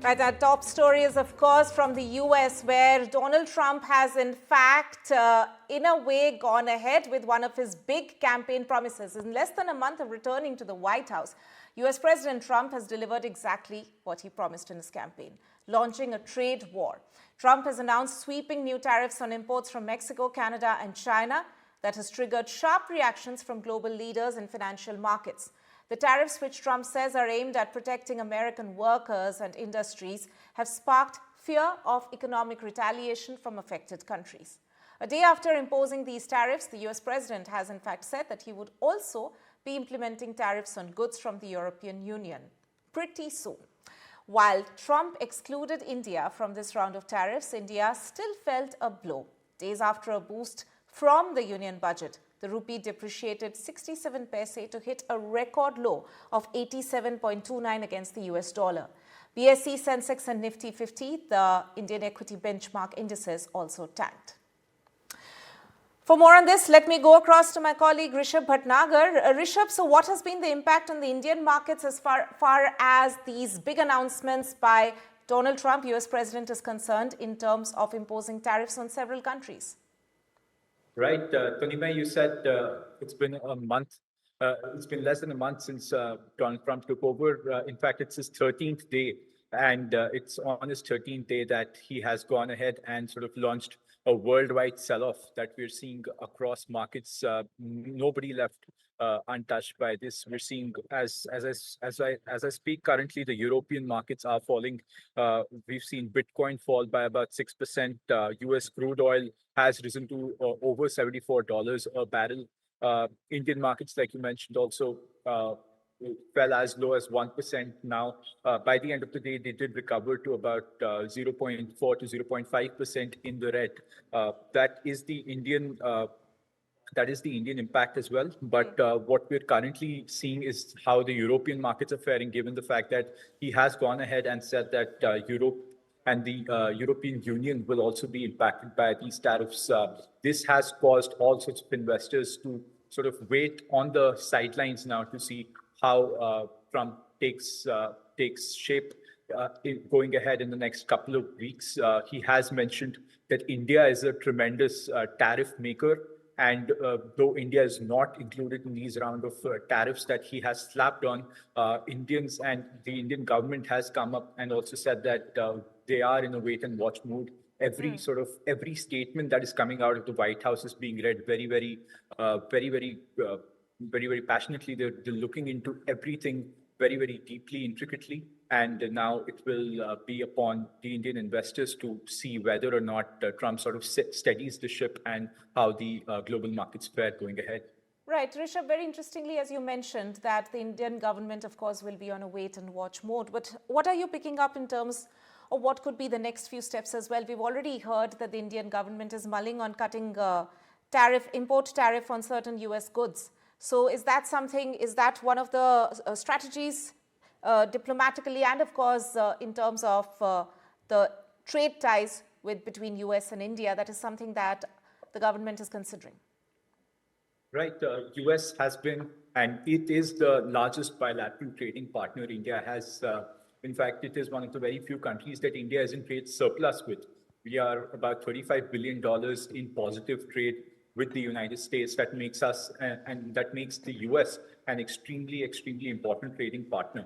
Right, our top story is, of course, from the US, where Donald Trump has, in fact, in a way, gone ahead with one of his big campaign promises. In less than a month of returning to the White House, US President Trump has delivered exactly what he promised in his campaign, launching a trade war. Trump has announced sweeping new tariffs on imports from Mexico, Canada, and China that has triggered sharp reactions from global leaders and financial markets. The tariffs, which Trump says are aimed at protecting American workers and industries, have sparked fear of economic retaliation from affected countries. A day after imposing these tariffs, the US president has in fact said that he would also be implementing tariffs on goods from the European Union pretty soon. While Trump excluded India from this round of tariffs, India still felt a blow. Days after a boost from the union budget, the rupee depreciated 67 paise to hit a record low of 87.29 against the US dollar. BSE, Sensex and Nifty 50, the Indian equity benchmark indices, also tanked. For more on this, let me go across to my colleague Rishabh Bhatnagar. Rishabh, so what has been the impact on the Indian markets as far as these big announcements by Donald Trump, US president, is concerned in terms of imposing tariffs on several countries? Right. Tanima, you said it's been a month. It's been less than a month since Donald Trump took over. In fact, it's his 13th day. And it's on his 13th day that he has gone ahead and sort of launched a worldwide sell-off that we're seeing across markets. Nobody left untouched by this. We're seeing, as I speak currently, the European markets are falling. We've seen Bitcoin fall by about 6%. US crude oil has risen to over $74 a barrel. Indian markets, like you mentioned, also fell as low as 1% now. By the end of the day, they did recover to about 0.4 to 0.5% in the red. That is the Indian impact as well. But what we're currently seeing is how the European markets are faring, given the fact that he has gone ahead and said that Europe and the European Union will also be impacted by these tariffs. This has caused all sorts of investors to sort of wait on the sidelines now to see how Trump takes shape going ahead in the next couple of weeks. He has mentioned that India is a tremendous tariff maker. And though India is not included in these round of tariffs that he has slapped on, Indians and the Indian government has come up and also said that they are in a wait and watch mood. Every statement that is coming out of the White House is being read very, very passionately. They're looking into everything very, very deeply, intricately. And now it will be upon the Indian investors to see whether or not Trump sort of steadies the ship and how the global markets fare going ahead. Right. Rishabh, very interestingly, as you mentioned, that the Indian government, of course, will be on a wait and watch mode. But what are you picking up in terms of what could be the next few steps as well? We've already heard that the Indian government is mulling on cutting import tariff on certain US goods. So is that one of the strategies diplomatically and, of course, in terms of the trade ties between US and India, that is something that the government is considering? Right. The US has been, and it is the largest bilateral trading partner India has. In fact, it is one of the very few countries that India is in trade surplus with. We are about $35 billion in positive trade with the United States. That makes us, and that makes the US an extremely important trading partner.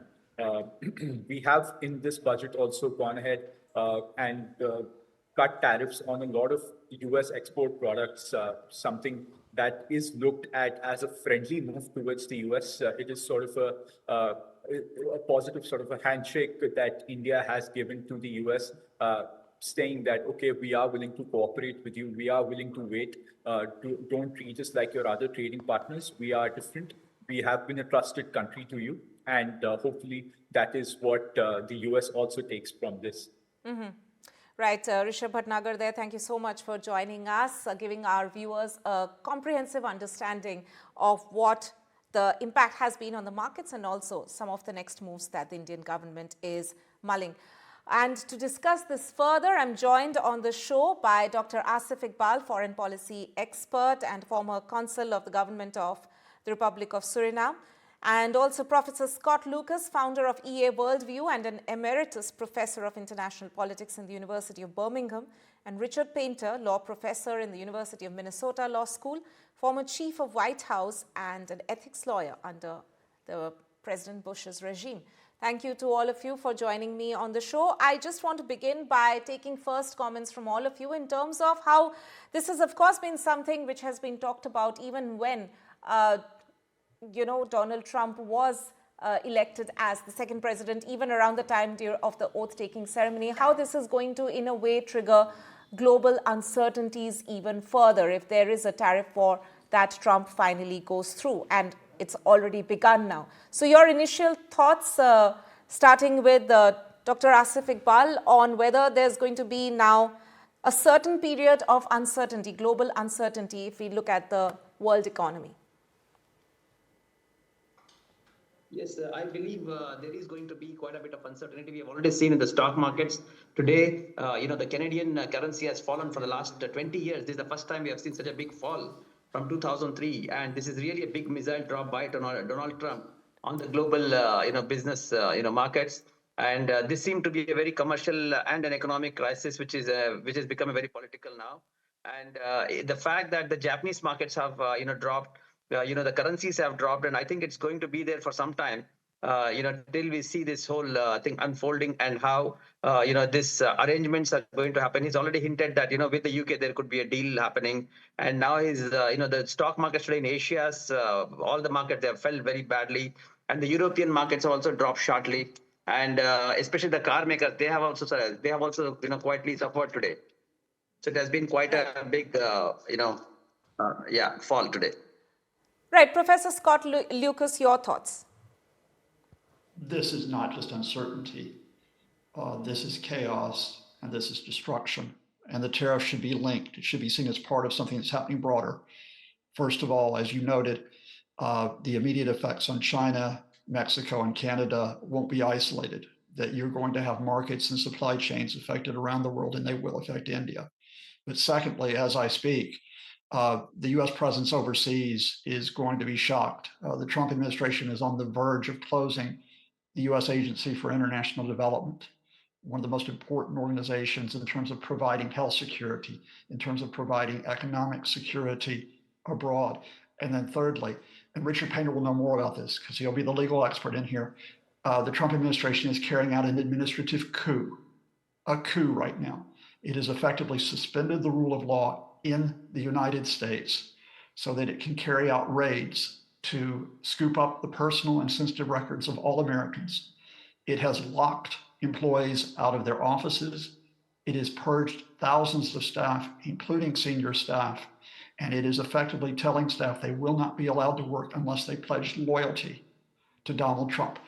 We have in this budget also gone ahead and cut tariffs on a lot of US export products, something that is looked at as a friendly move towards the US. It is sort of a positive sort of a handshake that India has given to the US, saying that, okay, we are willing to cooperate with you. We are willing to wait. Don't treat us like your other trading partners. We are different. We have been a trusted country to you. And hopefully that is what the US also takes from this. Mm-hmm. Right. Rishabh Bhatnagar there, thank you so much for joining us, giving our viewers a comprehensive understanding of what the impact has been on the markets and also some of the next moves that the Indian government is mulling. And to discuss this further, I'm joined on the show by Dr. Asif Iqbal, foreign policy expert and former consul of the government of the Republic of Suriname, And also Professor Scott Lucas, founder of EA Worldview and an emeritus professor of international politics in the University of Birmingham, and Richard Painter, law professor in the University of Minnesota Law School, former chief of White House and an ethics lawyer under the President Bush's regime. Thank you to all of you for joining me on the show. I just want to begin by taking first comments from all of you in terms of how this has, of course, been something which has been talked about even when Donald Trump was elected as the second president, even around the time of the oath-taking ceremony, how this is going to, in a way, trigger global uncertainties even further if there is a tariff war that Trump finally goes through. And it's already begun now. So your initial thoughts, starting with Dr. Asif Iqbal, on whether there's going to be now a certain period of uncertainty, global uncertainty, if we look at the world economy. Yes, I believe there is going to be quite a bit of uncertainty. We have already seen in the stock markets today, the Canadian currency has fallen for the last 20 years. This is the first time we have seen such a big fall from 2003. And this is really a big missile drop by Donald Trump on the global, business, markets. And this seemed to be a very commercial and an economic crisis, which has become a very political now. And the fact that the Japanese markets have, dropped, the currencies have dropped, and I think it's going to be there for some time, till we see this whole thing unfolding and how, this arrangements are going to happen. He's already hinted that, with the UK, there could be a deal happening. And now the stock markets today in Asia, all the markets, they have fell very badly. And the European markets have also dropped sharply. And especially the car makers, they have also, quietly suffered today. So it has been quite a big, fall today. Right. Professor Scott Lucas, your thoughts? This is not just uncertainty. This is chaos, and this is destruction. And the tariff should be linked. It should be seen as part of something that's happening broader. First of all, as you noted, the immediate effects on China, Mexico, and Canada won't be isolated, that you're going to have markets and supply chains affected around the world, and they will affect India. But secondly, as I speak, the U.S. presence overseas is going to be shocked. The Trump administration is on the verge of closing the U.S. Agency for International Development, one of the most important organizations in terms of providing health security, in terms of providing economic security abroad. And then thirdly, and Richard Painter will know more about this because he'll be the legal expert in here, the Trump administration is carrying out an administrative coup, a coup right now. It has effectively suspended the rule of law in the United States so that it can carry out raids to scoop up the personal and sensitive records of all Americans. It has locked employees out of their offices. It has purged thousands of staff, including senior staff, and it is effectively telling staff they will not be allowed to work unless they pledge loyalty to Donald Trump,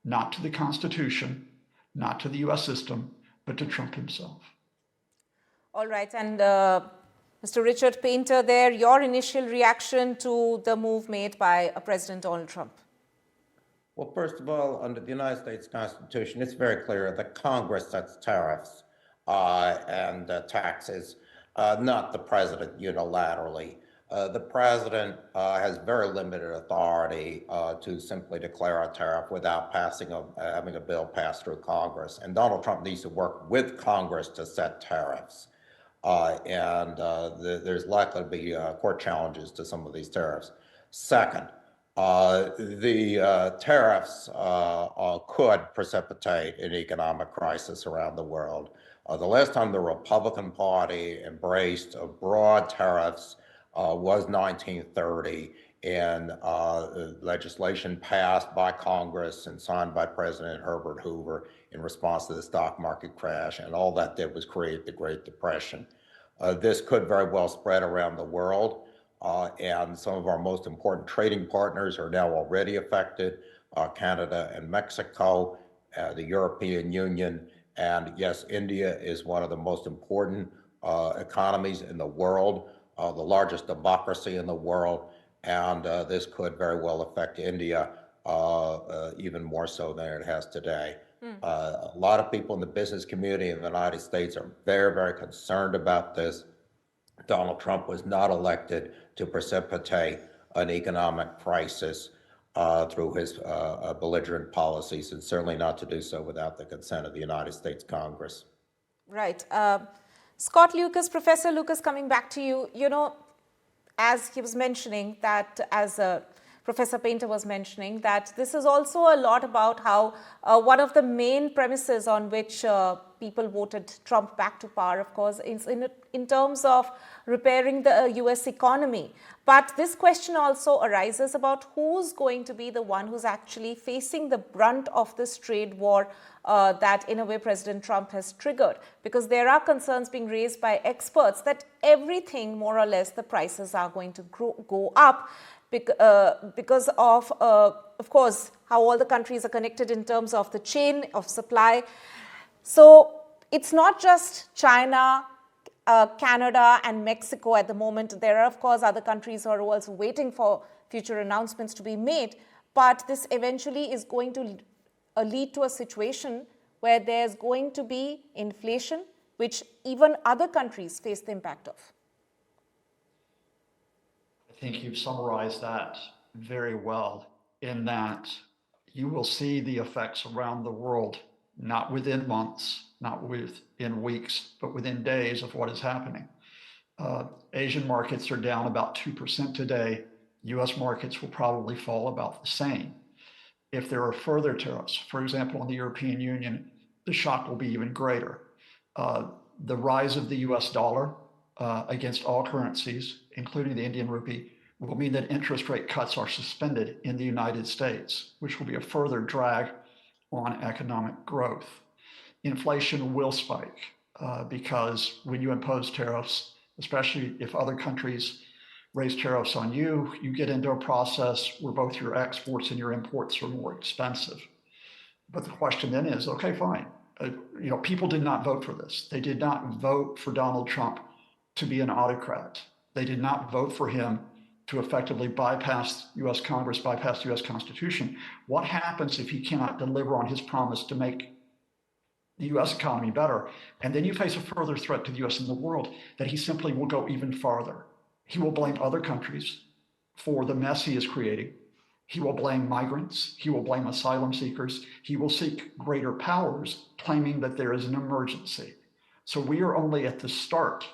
not to the Constitution, not to the US system, but to Trump himself. All right, and Mr. Richard Painter there, your initial reaction to the move made by President Donald Trump? Well, first of all, under the United States Constitution, it's very clear that Congress sets tariffs and taxes, not the president unilaterally. The president has very limited authority to simply declare a tariff without having a bill passed through Congress. And Donald Trump needs to work with Congress to set tariffs. There's likely to be court challenges to some of these tariffs. Second, the tariffs could precipitate an economic crisis around the world. The last time the Republican Party embraced broad tariffs was 1930, and legislation passed by Congress and signed by President Herbert Hoover in response to the stock market crash, and all that did was create the Great Depression. This could very well spread around the world, and some of our most important trading partners are now already affected, Canada and Mexico, the European Union, and yes, India is one of the most important economies in the world, the largest democracy in the world, and this could very well affect India even more so than it has today. A lot of people in the business community in the United States are very, very concerned about this. Donald Trump was not elected to precipitate an economic crisis. through his belligerent policies, and certainly not to do so without the consent of the United States Congress. Right. Scott Lucas, Professor Lucas, coming back to you, as he was mentioning that, as Professor Painter was mentioning, that this is also a lot about how one of the main premises on which people voted Trump back to power, of course, is in terms of repairing the US economy. But this question also arises about who's going to be the one who's actually facing the brunt of this trade war that, in a way, President Trump has triggered. Because there are concerns being raised by experts that everything, more or less, the prices are going to go up because of course, how all the countries are connected in terms of the chain of supply. So it's not just China, Canada and Mexico at the moment. There are, of course, other countries who are also waiting for future announcements to be made. But this eventually is going to lead to a situation where there's going to be inflation, which even other countries face the impact of. I think you've summarized that very well, in that you will see the effects around the world, not within months, not within weeks, but within days of what is happening. Asian markets are down about 2% today. US markets will probably fall about the same. If there are further tariffs, for example, in the European Union, the shock will be even greater. The rise of the US dollar against all currencies, including the Indian rupee, will mean that interest rate cuts are suspended in the United States, which will be a further drag on economic growth. Inflation will spike because when you impose tariffs, especially if other countries raise tariffs on you, you get into a process where both your exports and your imports are more expensive. But the question then is, okay, fine. People did not vote for this. They did not vote for Donald Trump to be an autocrat. They did not vote for him to effectively bypass US Congress, bypass the US Constitution. What happens if he cannot deliver on his promise to make the US economy better? And then you face a further threat to the US and the world, that he simply will go even farther. He will blame other countries for the mess he is creating. He will blame migrants. He will blame asylum seekers. He will seek greater powers, claiming that there is an emergency. So we are only at the start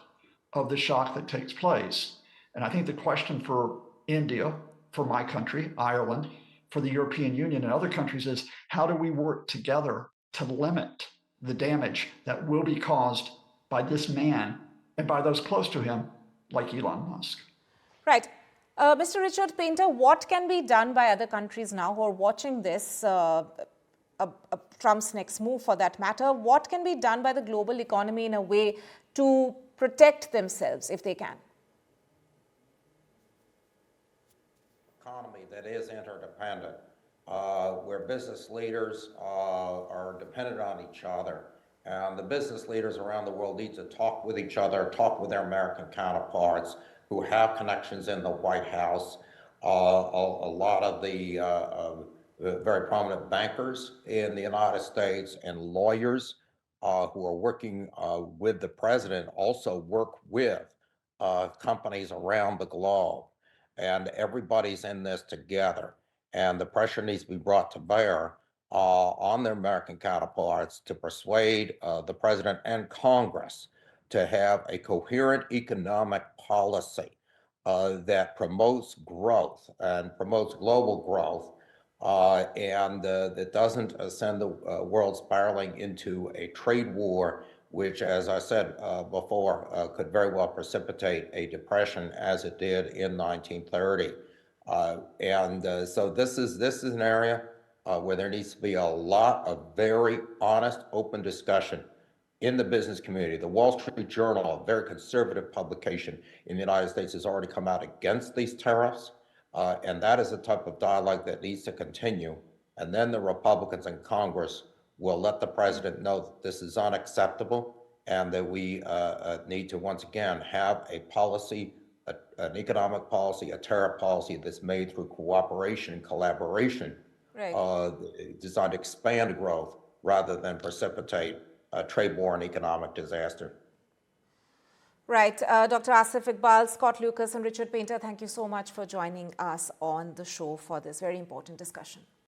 of the shock that takes place. And I think the question for India, for my country, Ireland, for the European Union and other countries is, how do we work together to limit the damage that will be caused by this man and by those close to him, like Elon Musk? Right. Mr. Richard Painter, what can be done by other countries now who are watching this, Trump's next move for that matter? What can be done by the global economy in a way to protect themselves if they can? Economy that is interdependent, where business leaders are dependent on each other. And the business leaders around the world need to talk with each other, talk with their American counterparts who have connections in the White House. A lot of the very prominent bankers in the United States and lawyers who are working with the president also work with companies around the globe. And everybody's in this together. And the pressure needs to be brought to bear on their American counterparts to persuade the president and Congress to have a coherent economic policy that promotes growth and promotes global growth and that doesn't send the world spiraling into a trade war, which, as I said before, could very well precipitate a depression as it did in 1930. So this is an area where there needs to be a lot of very honest, open discussion in the business community. The Wall Street Journal, a very conservative publication in the United States, has already come out against these tariffs. And that is the type of dialogue that needs to continue. And then the Republicans in Congress will let the president know that this is unacceptable and that we need to once again have a policy, an economic policy, a tariff policy that's made through cooperation and collaboration, right, designed to expand growth rather than precipitate a trade war and economic disaster. Right. Right. Dr. Asif Iqbal, Scott Lucas, and Richard Painter, thank you so much for joining us on the show for this very important discussion.